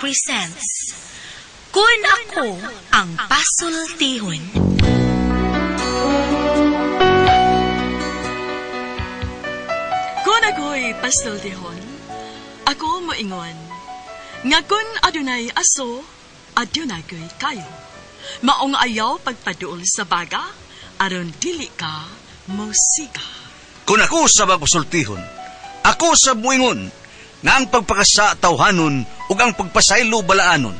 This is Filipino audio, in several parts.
presents Kun Ako Ang Pasultihon. Kun ako'y pasultihon, ako moingon. Nga kun adunay aso, adunay ko'y kayo. Maong ayaw pagpaduol sa baga, aron dili ka musika. Kung ako sa magpasultihon, ako sa muingon, nga ang pagpakasa tawhanon ug ang pagpasaylo balaanon.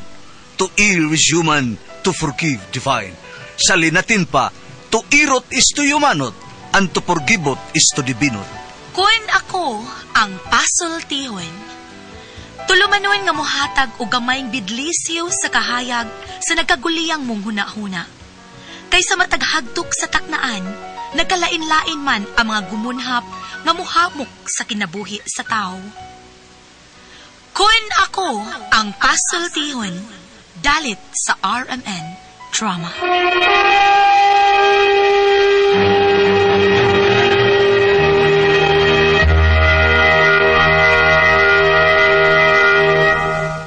To err is human, to forgive divine. Sa linatin pa, to irot is to humanot, and to forgivot is to divinot. Kun ako ang pasultihon. Tulumanon nga mohatag o gamayng bidlisyo sa kahayag sa nagkaguliyang mong huna-huna. Kaysa mataghagtok sa taknaan, nagkalain-lain man ang mga gumunhap nga muhamok sa kinabuhi sa tao. Kun ako ang pasultihon, dalit sa RMN Drama.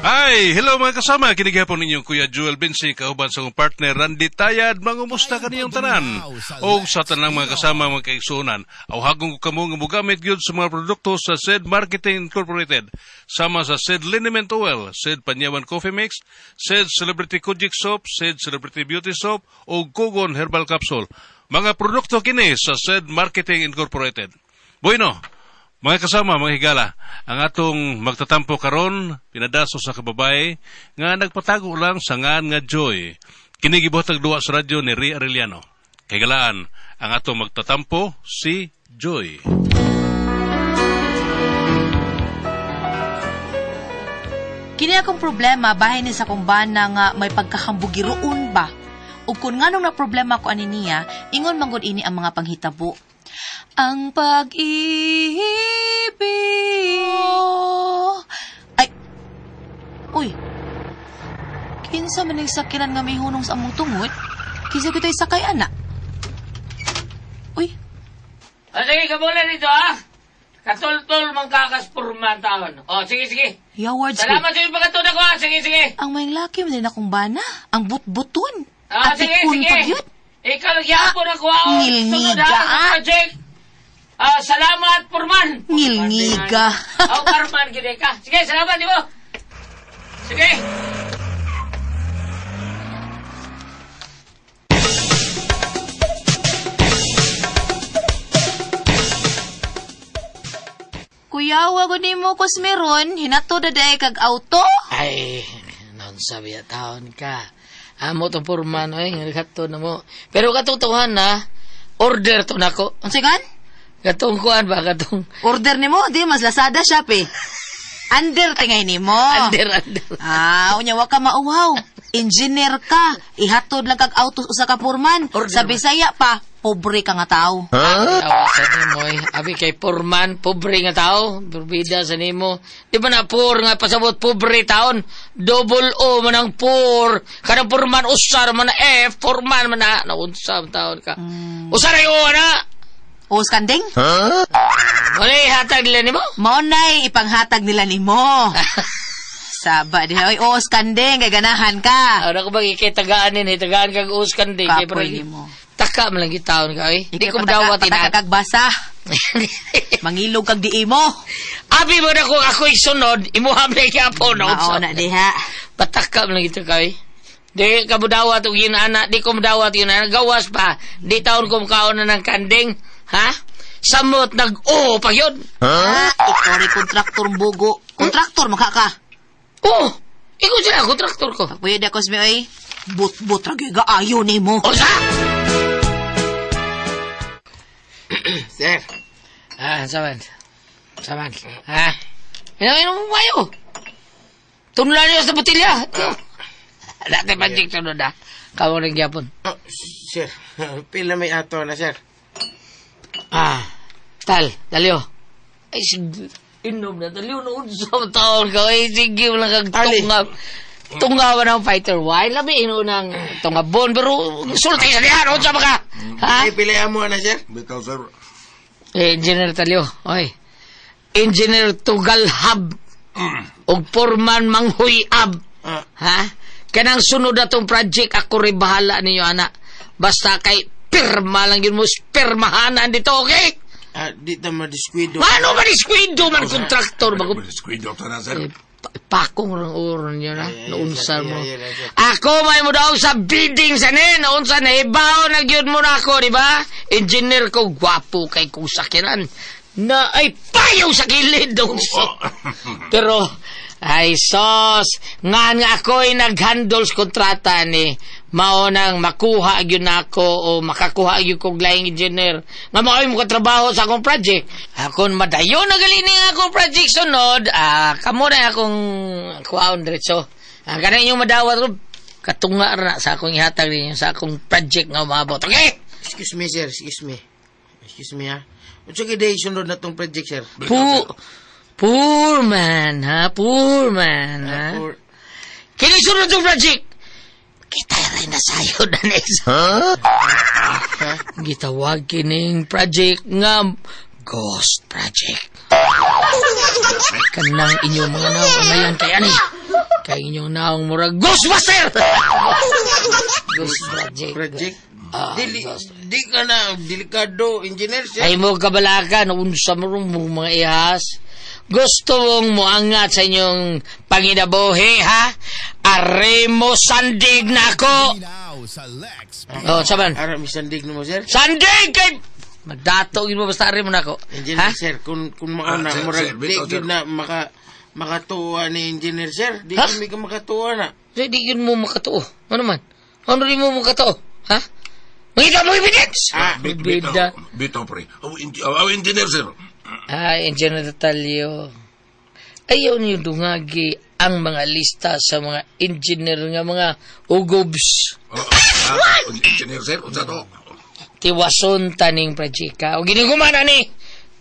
Hi! Hello mga kasama! Kinigihapon ninyong Kuya Joel Bensi, kauban sa kong partner Randy Tayad, mangumusta ka niyong tanan. O sa tanang mga kasama mga kaigsunan, awhagong ko kamo nga mugamit gyud sa mga produkto sa SED Marketing Incorporated, sama sa SED Liniment Oil, SED Panyawan Coffee Mix, SED Celebrity Kojic Soap, SED Celebrity Beauty Soap, o Kogon Herbal Capsule. Mga produkto kini sa SED Marketing Incorporated. Bueno, mga kasama, mga higala, ang atong magtatampo karon pinadaso sa kababay nga nagpatago lang sa ngan nga Joy. Kinigibuhatag duwa sa radyo ni Ria Arellano. Kaigalaan, ang atong magtatampo si Joy. Kini akong problema, bahay ni sa kong bana nga may pagkakambugiroon ba? O kung nga nung na problema ko ani niya, ingon manggod ini ang mga panghitabo. Ang pag-ibig mo. Ay! Uy! Kinsa man nagsakiran nga may hunong sa among tungod? Kinsa kito'y sakay, anak? Uy! Sige, kabulan dito, ha? Katultol mang kakaspurman taon. O, sige. Yawards Salamat sa iyong pagkatuna ko, ha? Sige. Ang may laki man din akong bana. Ang but-buton. Sige. Pagyut. Ikaw nagyapon ako, ha? Ngilngiga. Sunod, ha? Sa project. Salamat, Purman. Ngilngiga. Purman, gini ka. Sige, salamat, di mo. Sige. Kuya, wag ni mo kusmeron. Hinato daday kag auto. Ay, nang sabi taon ka. Amo to Purman, ay, nagkato na mo. Pero katutuhan na, order to na ko. Ang sigan? Katong kuan ba, katong... Order ni mo, di mas Lazada Shopee. Under tingay ni mo. Under. Unya wa ka mauhaw. Engineer ka. Ihatod lang kag auto usa ka Purman. Sa Bisaya pa, pobre ka nga tao. Awa sa nimo, abi kay Purman, pobre nga tao. Berbida sa nimo. Di ba na poor nga pasabot pobre taon? Double O man ang poor. Kanang Purman usar man na F, Purman man na naunsam taon ka. Usar ay O na. O skanding? Wala ihatag nila ni mo? Maunay ipanghatag nila ni mo. Saba di oy o skanding kay ganahan ka. Ano ko ba tagaan kag uskanding kay Kapoy ni mo. Taka man lang gitaon ka eh. Di ko dawat kag basa. Mangilog kag dii mo. Abi mo na kung ako isunod, imuham na ikapon. Mauna diha. Pataka man lang ito ka eh. Di ka mudawat og ginana, di ko mudawat yun na gawas pa. Di taon ko makaon na ng kanding. Ha? Samot nag-o pa yun. Ikaw rin kontraktor bugo. Kontraktor maka ka. Oh, ikaw sila, kontraktor ko. Pagpuyod ako sa oy. But ragiga ayo ni mo. O sa? Sir. Saman. Ha? Inom mayo. Tunlan niyo sa butilya. Dati magic sunod ha. Kamu rin gyapon. Sir, pila may ato na, sir. Dalyo. Ay, inom na. Dalyo na unsam taon ka. Ay, sige mo lang kag tungawan ng fighter wine. Labi, ng tungabon. Pero, sulti sa diyan. Unsam ka. Ha? Ay, pila mo na, sir. Bitaw, sir. Engineer Talyo. Oy. Engineer Tugalhab. og porman manghuyab. Ah, Ha? Kanang sunod na tong project, ako rin bahala ninyo, anak. Basta kay pirma lang yun mo, pirmahanan dito, okay? di ta madiskuido. Mano ba diskwido man kontraktor? Squid na, sir. Pakong ng oron yun, ha? Naunsan mo. Yeah, sir. Ako may mo daw sa bidding sa naunsan na ibaw na gyud mo na ako, di ba? Engineer ko, gwapo kay kong sakinan. Na ay payaw sa kilid daw. Pero, ay sos, nga ako'y nag-handle sa kontrata ni maunang makuha gyud nako o makakuha gyud kog laing engineer nga mao mo katrabaho sa akong project. Akon madayon na gali ning akong project sunod, kamo na akong kuhaon diretso. Kana inyo madawat ro katunga ra sa akong ihatag ninyo sa akong project nga maabot. Okay? Excuse me, sir. Excuse me, ha. Unsa gid day sunod na tong project, sir? Poor man, ha? Poor man, ha? Or Kini sunod yung project. Kita rin na sayo na next. Gitawag kining project nga Ghost Project. Kanang inyong mga naong ngayon kay ani. Kay inyong naong murag Ghostbuster! Ghost Project. Di ka na delikado, engineer, sir. Ay mo kabalakan, unsa mo rin mga ihas. Gusto mong muangat sa inyong panginabuhi, ha? Aremo sandig na ako! Oh, saban? Ara misandig mo, sir. Sandig kay... Magdato, yun mo basta aremo na ako. Engineer, Ha? sir, kung mauna, sir, murag, di bitaw, sir. gid na makatuwa ni engineer, sir. Di kami ka makatuwa na. Di yun mo makatuo. Ano man? Ano rin mo makatuo? Ha? Mangita mo evidence! bida. Bitaw, pre. Engineer, sir. Engineer Natalio. Ayaw niyo dungagi ang mga lista sa mga engineer nga mga ugobs. Engineer, sir. Unsa to? Tiwason taning projeka. O ginigumana ni.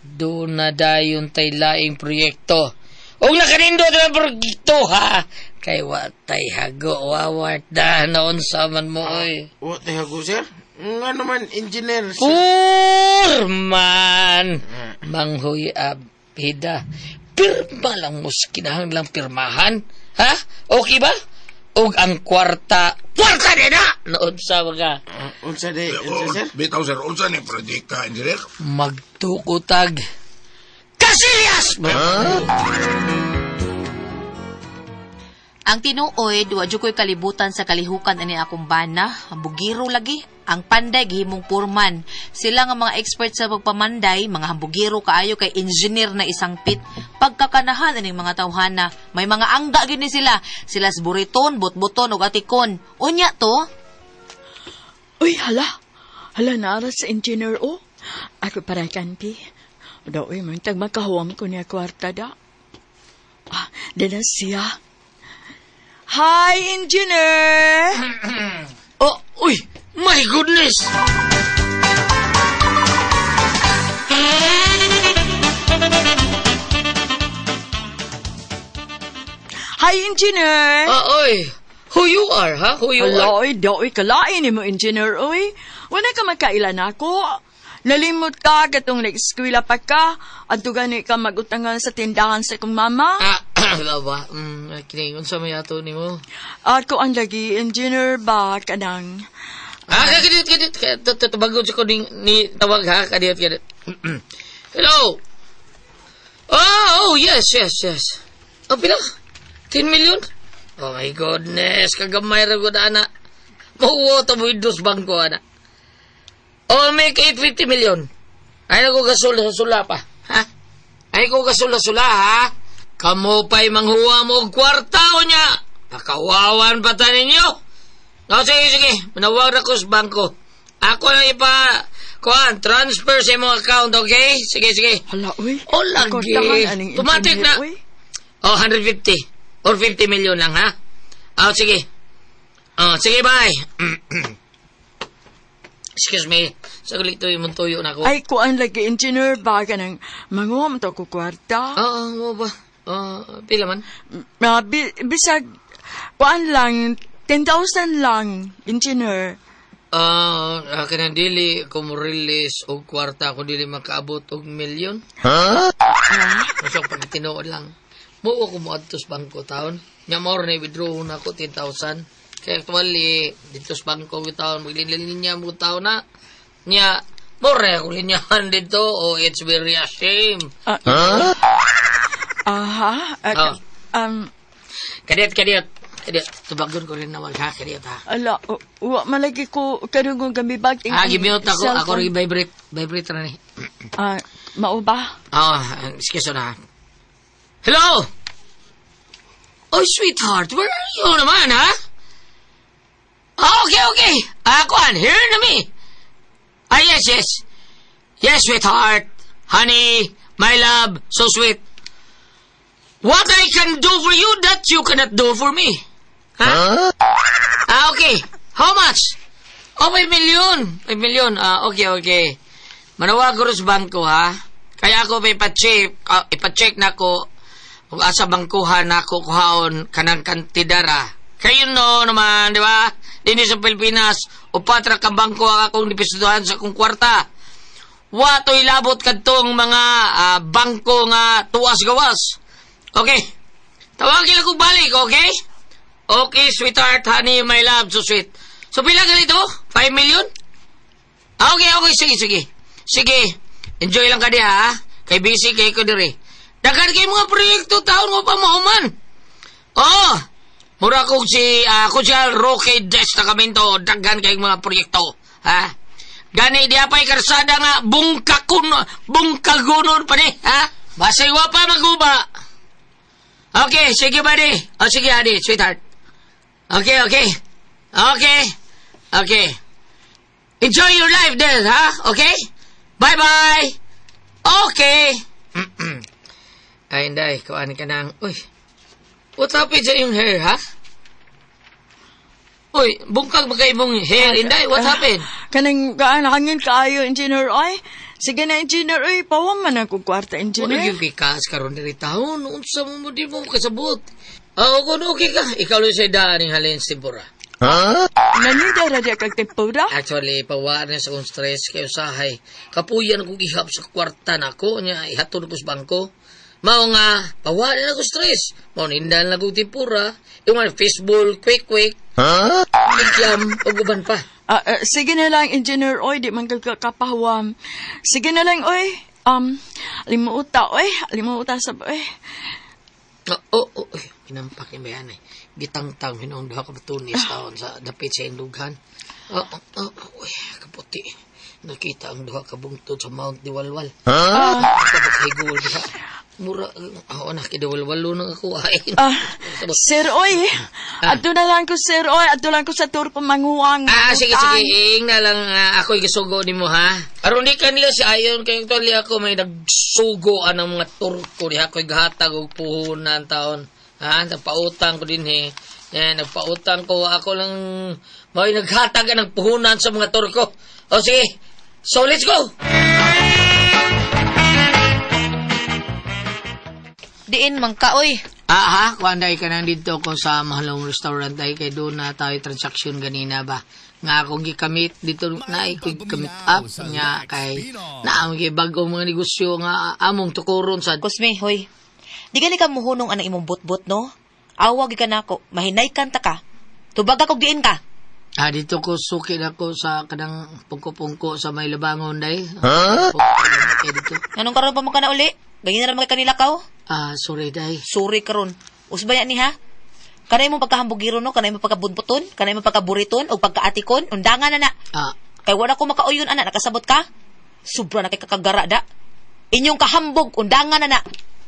Doon na dayon tay laing proyekto. O nakanindo na proyekto, ha? Kay watay hago, wawat da naon sa man mo, oy. What the hago, sir? Nga naman, engineer, sir. Purman! Manghoy abida. Pirma lang mo sa kinahanglang pirmahan. Ha? Okay ba? O ang kwarta din na! Noon sa mga Unsa, sir? Bitaw, sir. Unsa ni project ka, engineer? magtukutag. Kasillas! Ang tinuoy, duwadyo ko'y kalibutan sa kalihukan ani akong bana. Ang bugiro lagi. Ang panday, gihimong purman. Sila nga mga expert sa pagpamanday, mga hambugiro kaayo kay engineer na isang pit. Pagkakanahan aning mga tawhana, may mga angga gini sila. Sila buriton, butbuton ug atikon. Unya to? Uy, hala. Hala nara sa engineer, oh. Ako para kanpi. Daoy man tag makahuam ko niya kwarta da. Dala siya. Hi, engineer! Oh, uy! My goodness! Hi, engineer! Oy! Who you are, ha? Who you are? Aloy, daoy kalain ni mo, engineer, oy. Wala ka magkailan ako. Nalimot ka, katong nag-eskwela pa ka, at gani ka magutangan sa tindahan sa kong mama. Lawa, kiningon sa mayato ni mo. Ako ang lagi, engineer ba, kanang... Kadit. Bagod sa ko ni tawag, ha? Kadit. Hello? Oh, yes. Oh, pila? 10 million? Oh my goodness, kagamay ra gud ana. Mauwo to mo dos bangko ana. Oh, make 850 million. Ay ko gasula pa. Ha? Ay ko gasula ha? Kamo pa'y manghuwa mo og kwarta o niya. Pakawawan pa ta ninyo. No, sige. Manawag na ko sa bangko. Ako na transfer sa imong account, okay? Sige. Hala, uy. O, lagi. Tumatik na. Oh, 150. Or 50 million lang, ha? Oh, sige. Oh, sige, bye. Excuse me. Sagulit to yung tuyo na ko. Ay, kuan lagi, engineer ba, kanang manguha mo to ko kwarta. Oo, ba? Pila man? Bisag, kuan lang, 10,000 lang, engineer. Kanang dili ko mo release og kwarta ko dili makaabot og milyon. Ha? Masok pag tinuod lang. Mo ko mo adto sa bangko taon. Nya more na withdraw na ko 10,000. Kaya actually dito sa bangko ko taon maglilinya mo taon na. Nya more ko linyahan dito. Oh, it's very a shame. Kadiyot. Tubagon ko rin naman ha, kadiyot ha. Ala, wa malagi ko kadungong gambibag. Gibiyot ako rin vibrate na ni. Mao ba? Excuse na. Hello? Oh, sweetheart, where are you naman, ha? Okay. Kuan, here na me. Yes. Yes, sweetheart. Honey, my love, so sweet. What I can do for you that you cannot do for me. Huh? Okay. How much? 5 million. 5 million. Okay. Manawag ko sa bangko, ha? Kaya ako may ipacheck na ko kung asa bangkuhan na ko kuhaon kanang kantidara. Kayo no naman, di ba? Dini sa Pilipinas, upatra ka bangko akong dipistuhan sa akong kwarta. Wato'y labot kadtong mga bangko nga tuwas-gawas. Okay. Tawagin ako balik, okay? Okay, sweetheart, honey, my love, so sweet. So, pila ganito? 5 million? Okay, sige. Enjoy lang ka diha, ha? Kay busy kay ko diri. Dagan kay mga proyekto taon mo pa mahuman. Mura kong si Roque Destacamento, dagan kay mga proyekto, ha? Gani di apay karsada nga bungkagunon pa ni, ha? Basay wa pa maguba. Okay, sige buddy. Sige honey, sweetheart. Okay. Enjoy your life then, ha? Okay? Bye-bye. Okay. Ay, hindi. Kuhaan ka nang... Uy. What happened sa iyong hair, ha? Uy, bungkag ba kayo mong hair, Inday? What happened? Kanang hangin kaayo, Engineer Oy. Sige na, Engineer Oy. Pawang man ako kwarta, Engineer. Wala yung kikas karon diri taon. Unsa mo di mo kasabot. Kung okay ka, ikaw lang sa daaning halin sa tempura. Nanida ra kag tempura? Actually, pawaan na sa kong stress kayo sahay. Kapuyan akong ihap sa kwarta na ko. Nya, ihatod ko sa bangko. Mao nga, pawaan na ako stress. Mao nindan na akong tempura. Yung mga fishbowl, quick. Ikyam, pag-uban pa. Sige na lang, Engineer Oy. Di man kakapahawam. Sige na lang, Oy. Limuuta sa Oy. Pinampak ni Bayan eh. Gitang-tang hinong duha ka batunis taon sa dapit sa indughan. Kaputi. Nakita ang duha ka bungtod sa Mount Diwalwal. Kapag-higul diha. Mura, nakidawalwalo nang ako ay. Sir Oy, ato na lang ko, Sir Oy. Ato lang ko sa tour pamanguang. Sige. Ing na lang ako'y gasugo ni mo, ha? Aron di ka nila si Ayon. Kaya tuwali ako may nagsugo ang mga tour ko. Di ako'y gahatag o puhunan taon. Nagpautang ko din, Yan, nagpautang ko. Ako lang may naghatag ng puhunan sa mga tour ko. O sige, so let's go! Diin man ka, oy. Kuanday ka nang dito ko sa mahalong restaurant ay kay doon na tayo transaksyon ganina ba. Nga akong gikamit dito na ikong gikamit up nga kay naamang bagong mga negosyo nga among tukuron sa... Kusme, hoy. Di ka muhunong anang imong butbut, no? Awag ka na ako. Mahinay kanta ka. Tubag ako diin ka. Dito ko sukid ako sa kanang pungko-pungko sa may labangon day. Anong karon pa mo ka na uli? Ganyan na naman kanila ka, sorry, day. Sorry karon. Usbaya ni, ha? Kanay mo pagkahambugiro, no? Kanay mo pagkabudbuton? Kanay mo pagkaburiton? O pagkaatikon? Undangan na na. Kaya wala ko makauyon, anak. Nakasabot ka? Sobra na kay kakagara, da. Inyong kahambog, undangan na na.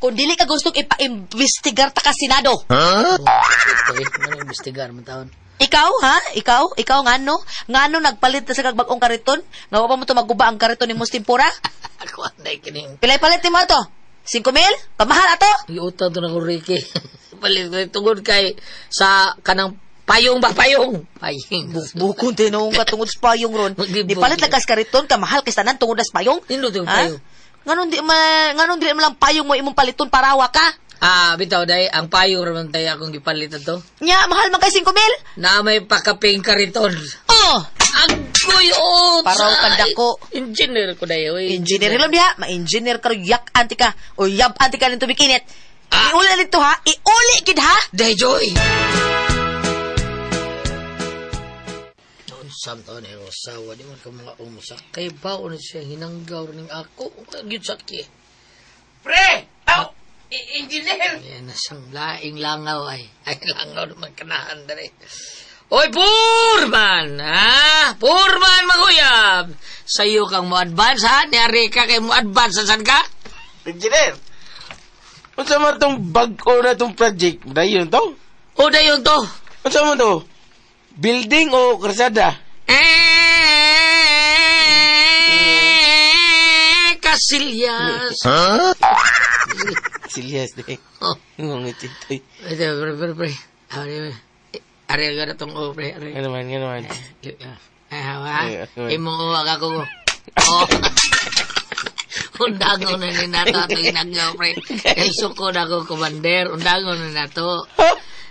Kung dili ka gustong ipa-investigar ta ka Senado. Ano investigar mo taon? Ikaw, ha? Ikaw, ngano? Ngano nagpalit na sa kagbagong kariton? Nga pa mo ito maguba ang kariton ni Mustimpura? Ako, anday kining. Pilay-palit ni mo ito? 5,000? Kamahal ato? Iutan to na ko, Ricky. Palit ko tungod kay sa kanang payong ba? Payong. Bukon tinong ka tungod sa payong ron. Di palit lang kas kariton, kamahal kay tanan tungod sa payong? Nino tong payong? Nganon di mo lang payong mo imong paliton parawa ka? Bitaw day, ang payong raman tayo akong gipalitan to. Nya, mahal man kay 5,000? Na may pakaping kariton. Agoy, paraw kanda ko. Engineer ko dayo. Engineer lang diha. Ma-engineer ka yak anti ka. O yab anti ka nito bikinit. Iuli na dito, ha? Iuli, kid, ha? Day, Joy! Sam taon ay usawa, di man ka mga umusakay ba o na siya hinanggaw rin ako. Gyud sakit. Pre! Aw! Engineer! Yan na siyang laing langaw ay. Ay langaw naman kanahan dali. Oy, Purman! Ha? Purman, maguyab! Sa'yo kang mo-advance, ha? Niyari ka kay mo-advance, saan ka? Engineer! Unsa man tong bag-o na tong project? Dayon to? O, dayon to. Unsa man to? Building o karsada? Kasilyas. Silyas de. Oh. Ngong ititoy. Pre, pre. Ari agad itong o, pre. Ano man. Imong uwag ako. Oh. Undango na ni nato ato ginagaw, pre. Kay suko na ako, commander. Undango na nato.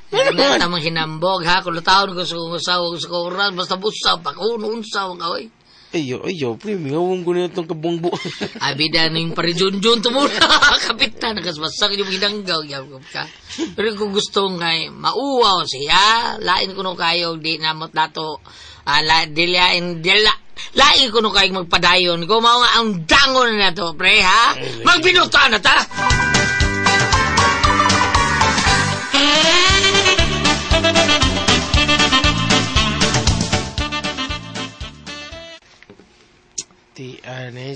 Hindi tamang hinambog, ha? Kung taon ko sa usaw, sa kauran, basta busaw, pakununsaw ka, oy. Ayo, pre, mingawang ko na itong kabungbo. Abida na yung parijun-jun to muna. Kapitan, nakasbasak yung hinanggaw, yawag ka. Pero kung gusto ngay, mauwaw siya, lain ko no kayo, di namot nato, lain ko no kayo magpadayon. Kung mao nga ang dangon na to, pre, ha? Magbinuta na ta!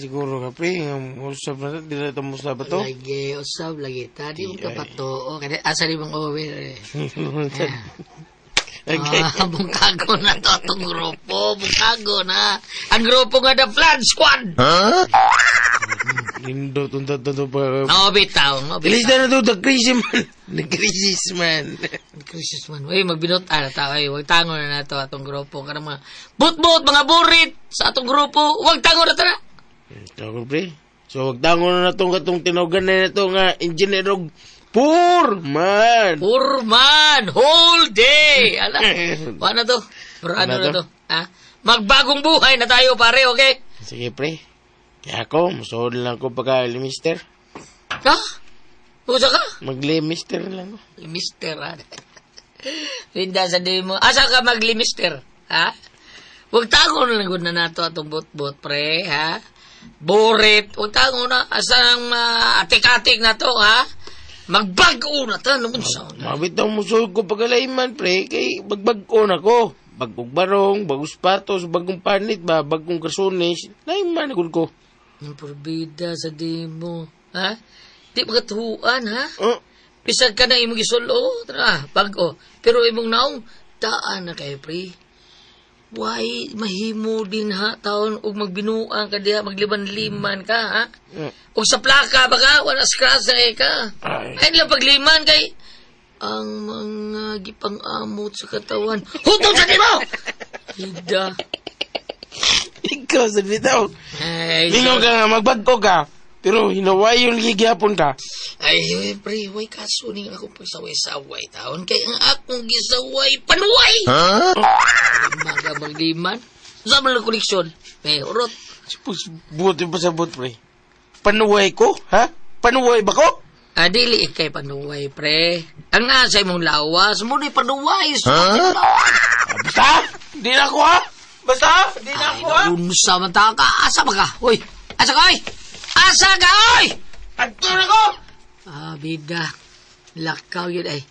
Siguro ka, pre. Usap na ito. Di na ito musap ba ito? Lagi, usap lagi. Tadi mo ka pato. Kasi asa rin mong over. Bungkago na to itong grupo. Bungkago na. Ang grupo nga the Flood Squad. Lindo, tunta pa. Bitaw. Ilis na ito, the crisis man. The crisis man. Crisis man. Uy, magbinot. Huwag tango na to atong grupo. Karang mga but-but, mga burit sa atong grupo. Huwag tango na tara. Tango, pre. So, huwag tango na itong katong tinogan na ito nga engineer og Purman. Purman. Whole day. Ala. Paano to? Ano na to? Ha? Magbagong buhay na tayo, pare, okay? Sige, pre. Kaya ako, musuhod lang ko pagka-limister. Ha? Usa ka? Mag-limister lang ko. Limister, ha? Linda sa di mo. Asa ka mag-limister? Ha? Huwag tago na lang na nato atong bot-bot, pre, ha? Borit. Huwag tago na. Asa ang atik-atik na to, ha? Magbago na ta. Naman sa mabitaw musuhod ko pagka-laiman, pre. Kay magbago na ko. Bagong barong, bagong sapatos, bagong panit ba, bagong karsones. Laiman na ko. Ang porbida sa di mo. Ha? Di magatuhuan, ha? Pisag ka na imong isulo. Tara, bago. Pero imong naong, taan na kayo, pre. Why, mahimo din, ha? Taon, ug magbinuang ka diha, magliman-liman ka, ha? Ug sa plaka, baka, wala scratch na ka. Ay, lang pagliman kay, ang mga gipang-amot sa katawan. Hutong sa di mo! Hida. Ikaw sa bitaw. Ay, Lingaw ka nga, magbago ka. Pero hinaway yung ligihapon ka. Ay, pre, way kaso ning akong pagsaway-saway taon. Kaya ang akong gisaway, panuway! Maga magliman. Saan mo lang koleksyon? May urot. Buti pa sa but, pre. Panuway ko, ha? Panuway ba ko? Dili kay panuway, pre. Ang asay mong lawas, mo ni panuway. Basta! Di na ako, ha? Basta! Di na ako, ha? Unsa man ta ka? Asa ba ka? Uy! Asa ka, oy! Asa ka, oy! Adto na ko! Bida. Lakaw yun, ay.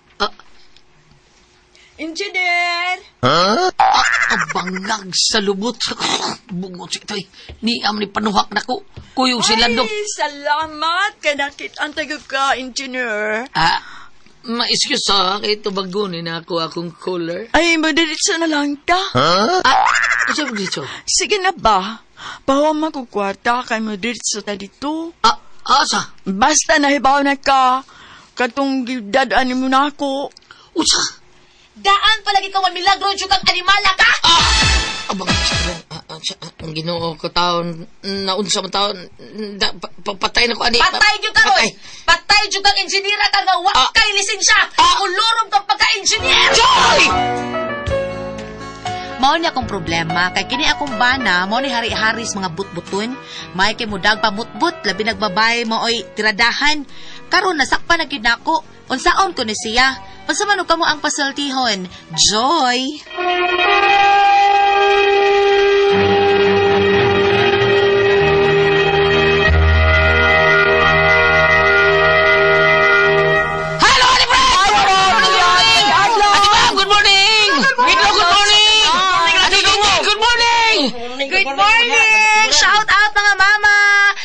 Engineer! Bangag sa lubot. Bungot siya ito, eh. Niam ni panuhak na ko. Kuyong si Landong. Ay, salamat ka nakitang tagag ka, engineer. Ma-excuse ha, kaya ito bagunin ako akong cooler. Ay, madiritso na lang ta. Asa mo dito? Sige na ba? Bawa magkukwarta kay madiritso ta dito. Asa? Basta nahibaw na ka. Katong dadaan mo na ako. Usa? Daan palagi ka milagro, kang animala ka! Abang, ang ginoo ko taon, naunsa mo taon, patay na ko, ani. Patay dyan ka, Roy! Patay dyan kang engineer ka nga wakay lisensya! Ulurong kang pagka-engineer! Joy! Mao ni akong problema kay kini akong bana mao ni hari-haris mga butbuton. May kay mudag pamutbut labi nagbabay maoy tiradahan. Karon nasakpan na gyud nako. Unsaon ko ni siya? Unsa man kamo ang pasultihon? Joy. Good morning! Shout out mga mama!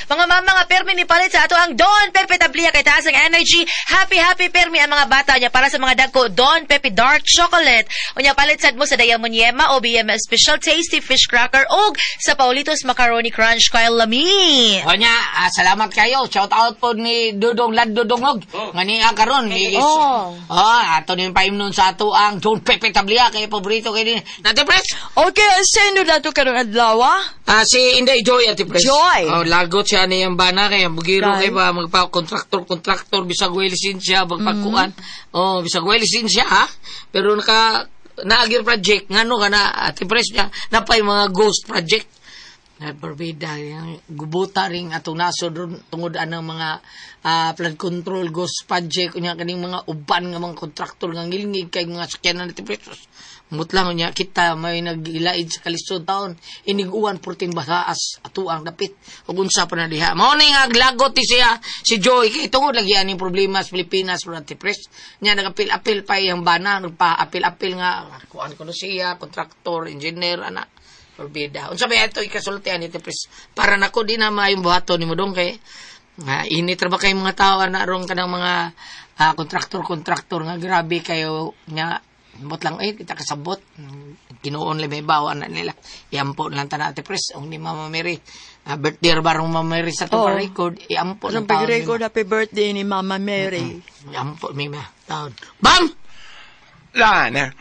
Mga mama nga permi ni palit sa ato ang Don Pepe Tablia kay taas ang energy. Happy permi ang mga bata niya para sa mga dagko Don Pepe Dark Chocolate. Unya palit sad mo sa Diamond Yema o BM Special Tasty Fish Cracker og sa Paulitos Macaroni Crunch Kyle Lami. Onya, salamat kayo. Shout out po ni Dudong Lad Dudongog. Ngani karon ni ato ni paimnon sa ato ang Don Pepe Tablia kay paborito kay din. Nate Pres. Okay, sino na to karong adlaw? Si Inday Joy Ate Pres. Joy. Lagot siya ni ang bana kay bugiro kay ba magpa-kontraktor bisag way lisensya magpakuan. Bisag way lisensya ha. Pero naagir project ngano kana Ate Pres niya napay mga ghost project. Barbida yang gubuta ring atong nasod tungod anang mga flood control ghost project unya kaning mga uban nga mga kontraktor nga ngilngig kay mga sakyanan Ate Pres. Mutlang niya kita may nagilaid sa kalisod taon iniguan purting basaas ato ang dapit ug unsa pa na diha mao ni nga aglagot siya si Joy kay tungod lagi aning problema sa Pilipinas Ate Pres nya nagapil-apil pa iyang bana nagpa-apil-apil nga kuan kuno siya kontraktor engineer ana forbida unsa ba ito ikasultian ni Ate Pres para nako di na maayong buhaton ni modong kay init ra ba kay mga tao na rong kanang mga kontraktor nga grabe kayo nya bot lang kita kasabot kinuon le may bawa na nila iampo lang ta na Ate Pres ang ni Mama Mary birthday barong Mama Mary sa to record iampo lang taon record happy birthday ni Mama Mary iampo mi ma taon bam Lana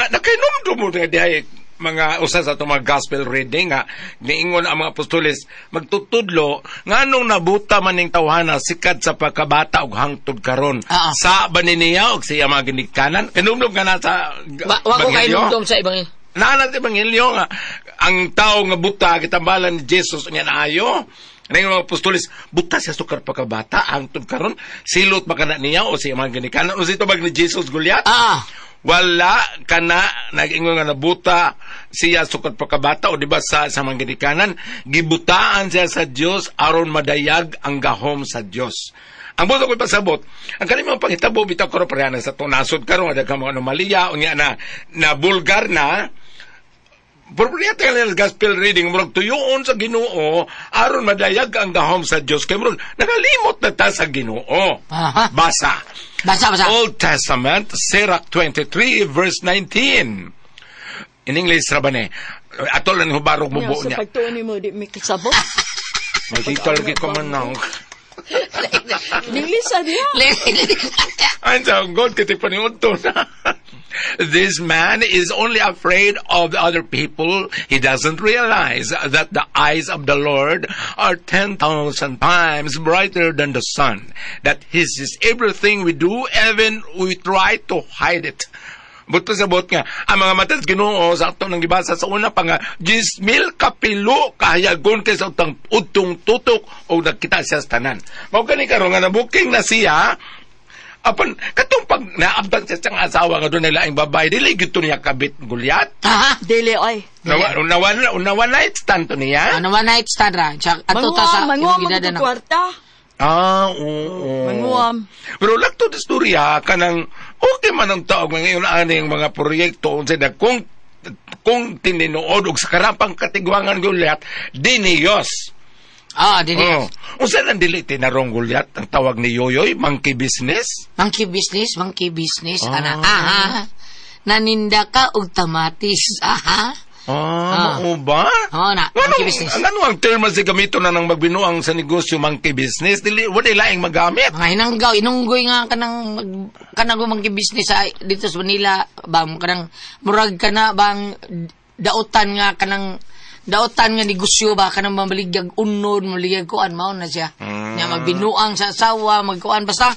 nakainom mo nga diay mga usa sa itong mga gospel reading nga niingon ang mga apostoles magtutudlo nganong nabuta man ning tawhana sikat sa pagkabata og hangtod karon sa baniniya og siya mga ginikanan kanumdum kana sa wa ko kainumdum sa ibang nanan sa ebanghelyo nga ang tao nga buta gitambalan ni Jesus nga naayo ning mga apostoles buta siya sukar pagkabata hangtod karon silot ba kana niya o siya mga ginikanan o sito bag ni Jesus Goliath wala kana nag-ingon nga nabuta siya sukad pagkabata o diba sa mga ginikanan gibutaan siya sa Dios aron madayag ang gahom sa Dios. Ang buto ko'y pasabot ang kanimang panghitabo bitaw karon parehana sa tunasod karon nga daghang mga anomalya unya na bulgar na Propriety ng gospel reading murag tuyoon sa Ginoo aron madayag ang gahom sa Dios kay murag nagalimot na ta sa Ginoo. Basa. Old Testament, Sirach 23 verse 19. In English ra ba ni? Atol lang hubarog bubo niya. Sa pagtuon mo di mi kasabot. Magtital gi ko man nang. English dia. Ansa God kiti paniudto na. This man is only afraid of the other people. He doesn't realize that the eyes of the Lord are 10,000 times brighter than the sun. That His is everything we do, even we try to hide it. Buto sa bot nga, ang mga mata sa Ginoo sa ato nang gibasa sa una pa nga 10,000 kapilo kahayagon kay sa utong tutok o nakita siya sa tanan. Mao gani karon nga nabuking na siya apan katong pag naabdan sa siyang asawa nga doon nila ang babae dili gito niya kabit Goliath dili oy one night stand to niya one night stand ra ato ta sa imong gidada kwarta oo manguam pero lakto di istorya kanang okay man ang taog ngayon aning mga proyekto unsa na kung tininood og sa karapang katigwangan Goliath diniyos diniyos. Unsa nang dili tinarong Goliath ang tawag ni Yoyoy, monkey business? Monkey business. Naninda ka og tamatis. Oo ba? Monkey business. Ano ang term sa gamito na nang magbinuang sa negosyo monkey business? Dili wala laing magamit. Hinanggaw inunggoy nga kanang monkey business dito sa Manila bang kanang murag kana bang dautan nga negosyo ba kanang mamaligag unod, mamaligag kuan mao na siya. Nya magbinuang sa asawa, magkuan basta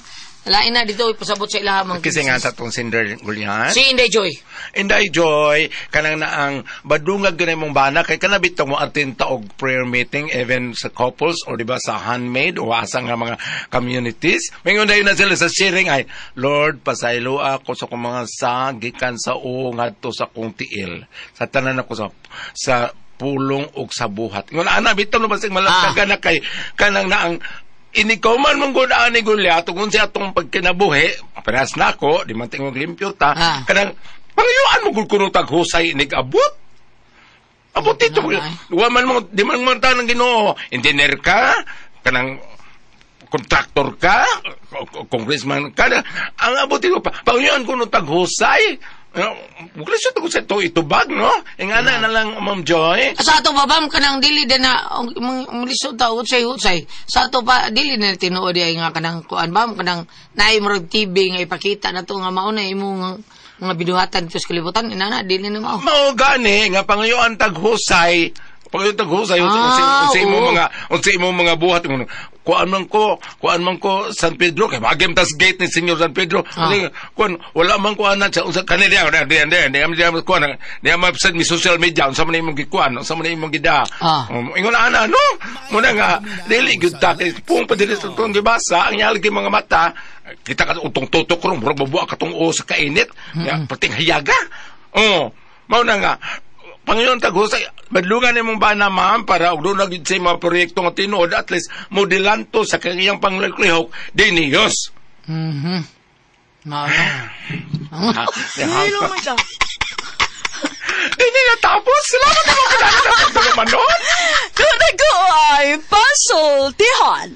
Lain na dito ipasabot sa ilahamang Kasi nga sa itong Cinder Gulyan. Si Inday Joy. Inday Joy, kanang na ang badungag ganay mong bana, kay kanabit mo atinta og prayer meeting, even sa couples, o diba sa handmaid, o asa nga mga communities. Mayroon na sila sa sharing ay, Lord, pasaylo ako sa kong mga gikan sa ngadto sa kong tiil. Sa tanan ako sa pulong og sa buhat. Ngun ana bitaw no basig malakagan na kay kanang na ang inikaw man mong gudaan ni Goliath kung siya atong pagkinabuhi, paras na ako, di man tingog limpyo ta, kanang pangayuan mo kung kuno taghusay inig abot. Abot ito. Di man mo ta ng Ginoo. Engineer ka, kanang kontraktor ka, congressman ka, ang abot ito pa. Pangayuan kuno taghusay. Buklisyo ito sa ito bag, no? Ingana na lang, Ma'am Joy. Sa ato babam kanang dili din na mulisod ta utsay-utsay. Sa ato pa dili na tinuod ay nga kanang kuan bam kanang naay mo TV nga ipakita na to nga mauna imong mga biduhatan sa kalibutan inana dili na mao. Mao gani nga pangayuan taghusay. Pangayuan taghusay unsa imong mga buhat kuan man ko San Pedro kay magem tas gate ni Senyor San Pedro. Kuan wala man ko ana sa unsa kanila di kuan di mapsad mi social media unsa man imong gikuan unsa man imong gida. Ingon ana no muna nga dili gyud ta pung padili sa tong gibasa ang yalgi mga mata kita ka utong tutok ron murag mabuak katong o sa kainit pating hayaga. Mao na nga Panginoon taghusay, badlungan ni mong bana ma'am para doon na sa mga proyekto nga tinuod at least modelanto sa kanyang panglaklihok din Diyos. Hindi natapos. Salamat naman ka na ng pagtulungan noon. Kung ako ay pasultihan.